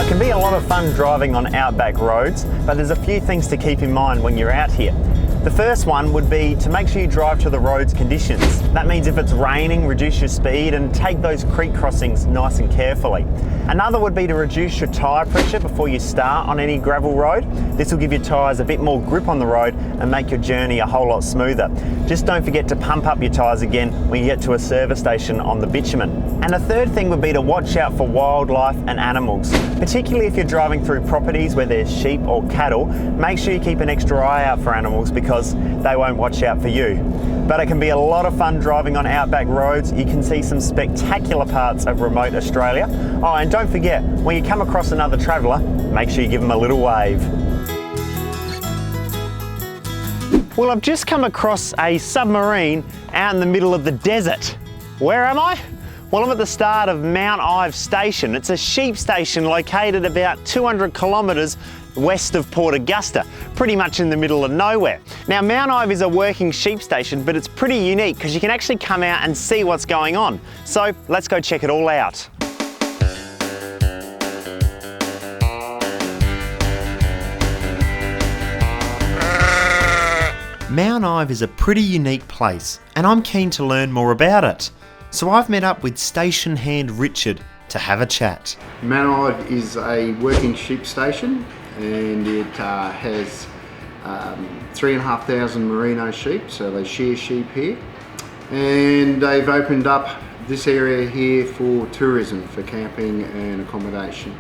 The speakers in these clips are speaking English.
Now, it can be a lot of fun driving on outback roads, but there's a few things to keep in mind when you're out here. The first one would be to make sure you drive to the road's conditions. That means if it's raining, reduce your speed and take those creek crossings nice and carefully. Another would be to reduce your tyre pressure before you start on any gravel road. This will give your tyres a bit more grip on the road and make your journey a whole lot smoother. Just don't forget to pump up your tyres again when you get to a service station on the bitumen. And a third thing would be to watch out for wildlife and animals. Particularly if you're driving through properties where there's sheep or cattle, make sure you keep an extra eye out for animals because they won't watch out for you. But it can be a lot of fun driving on outback roads. You can see some spectacular parts of remote Australia. Oh, and don't forget, when you come across another traveller, make sure you give them a little wave. Well, I've just come across a submarine out in the middle of the desert. Where am I? Well, I'm at the start of Mount Ive Station. It's a sheep station located about 200 kilometres west of Port Augusta, pretty much in the middle of nowhere. Now, Mount Ive is a working sheep station, but it's pretty unique because you can actually come out and see what's going on. So let's go check it all out. Mount Ive is a pretty unique place, and I'm keen to learn more about it. So I've met up with station hand Richard to have a chat. Mount Ive is a working sheep station, and it has 3,500 merino sheep, so they shear sheep here. And they've opened up this area here for tourism, for camping and accommodation.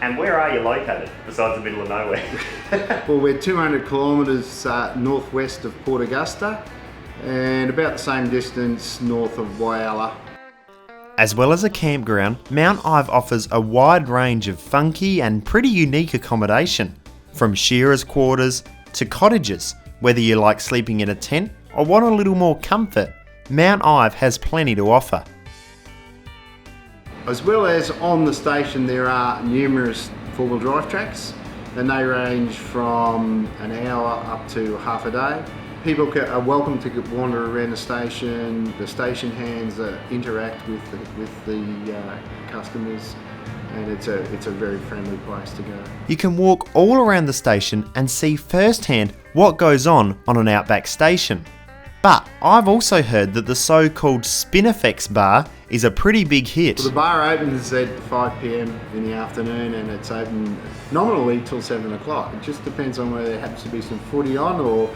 And where are you located, besides the middle of nowhere? Well, we're 200 kilometres northwest of Port Augusta and about the same distance north of Whyalla. As well as a campground, Mount Ive offers a wide range of funky and pretty unique accommodation, from shearers' quarters to cottages. Whether you like sleeping in a tent or want a little more comfort, Mount Ive has plenty to offer. As well as on the station, there are numerous four-wheel drive tracks, and they range from an hour up to half a day. People are welcome to wander around the station. The station hands interact with the customers, and it's a very friendly place to go. You can walk all around the station and see firsthand what goes on an outback station. But I've also heard that the so-called Spinifex bar is a pretty big hit. Well, the bar opens at 5 p.m. in the afternoon, and it's open nominally till 7 o'clock. It just depends on whether there happens to be some footy on or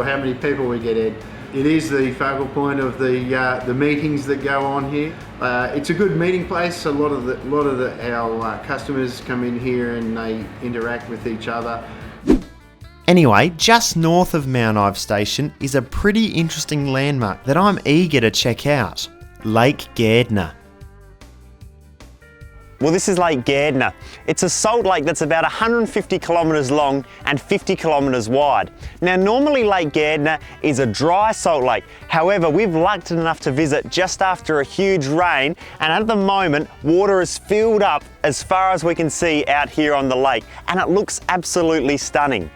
how many people we get in. It is the focal point of the meetings that go on here. It's a good meeting place. A lot of our customers come in here and they interact with each other. Anyway, just north of Mount Ive Station is a pretty interesting landmark that I'm eager to check out, Lake Gairdner. Well, this is Lake Gairdner. It's a salt lake that's about 150 kilometres long and 50 kilometres wide. Now, normally Lake Gairdner is a dry salt lake. However, we've lucked enough to visit just after a huge rain, and at the moment, water is filled up as far as we can see out here on the lake, and it looks absolutely stunning.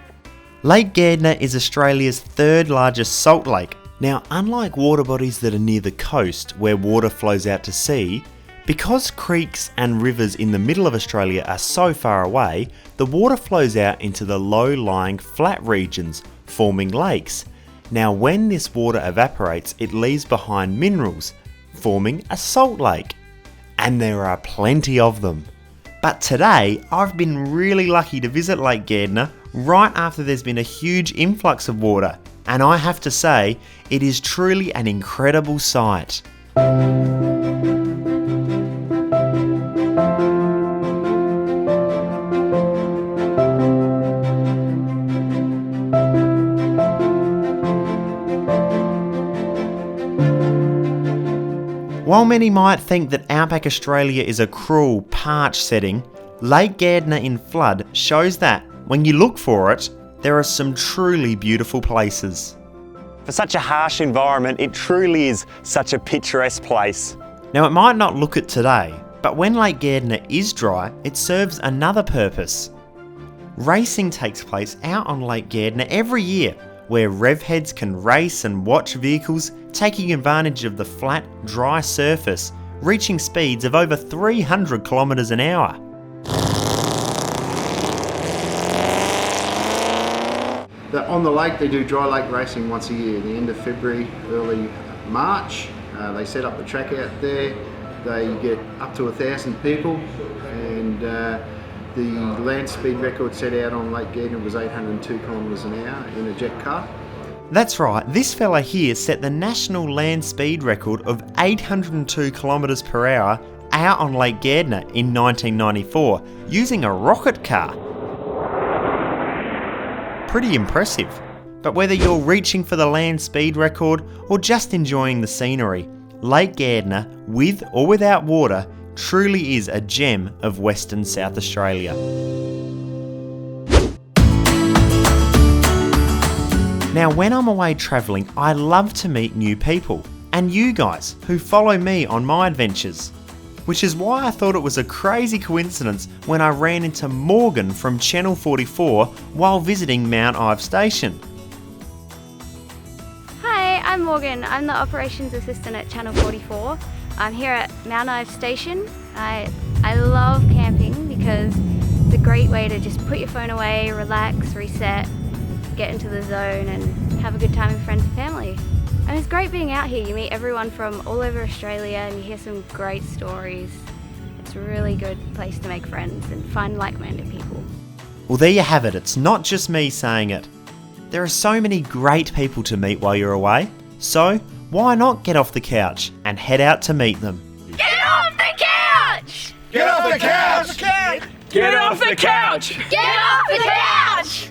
Lake Gairdner is Australia's third largest salt lake. Now, unlike water bodies that are near the coast where water flows out to sea, because creeks and rivers in the middle of Australia are so far away, the water flows out into the low-lying flat regions, forming lakes. Now, when this water evaporates, it leaves behind minerals, forming a salt lake. And there are plenty of them. But today, I've been really lucky to visit Lake Gairdner right after there's been a huge influx of water, and I have to say, it is truly an incredible sight. While many might think that outback Australia is a cruel, parched setting, Lake Gairdner in flood shows that, when you look for it, there are some truly beautiful places. For such a harsh environment, it truly is such a picturesque place. Now, it might not look it today, but when Lake Gairdner is dry, it serves another purpose. Racing takes place out on Lake Gairdner every year, where rev heads can race and watch vehicles taking advantage of the flat, dry surface, reaching speeds of over 300 kilometres an hour. On the lake, they do dry lake racing once a year, the end of February, early March. They set up the track out there. They get up to 1,000 people, and the land speed record set out on Lake Gairdner was 802 kilometres an hour in a jet car. That's right, this fella here set the national land speed record of 802 kilometres per hour out on Lake Gairdner in 1994 using a rocket car. Pretty impressive. But whether you're reaching for the land speed record or just enjoying the scenery, Lake Gairdner, with or without water, truly is a gem of Western South Australia. Now, when I'm away travelling, I love to meet new people, and you guys who follow me on my adventures. Which is why I thought it was a crazy coincidence when I ran into Morgan from Channel 44 while visiting Mount Ive Station. Hi, I'm Morgan. I'm the Operations Assistant at Channel 44. I'm here at Mount Ive Station. I love camping because it's a great way to just put your phone away, relax, reset, get into the zone and have a good time with friends and family. And it's great being out here. You meet everyone from all over Australia and you hear some great stories. It's a really good place to make friends and find like-minded people. Well, there you have it. It's not just me saying it. There are so many great people to meet while you're away. So why not get off the couch and head out to meet them? Get off the couch! Get off the couch! Get off the couch! Get off the couch!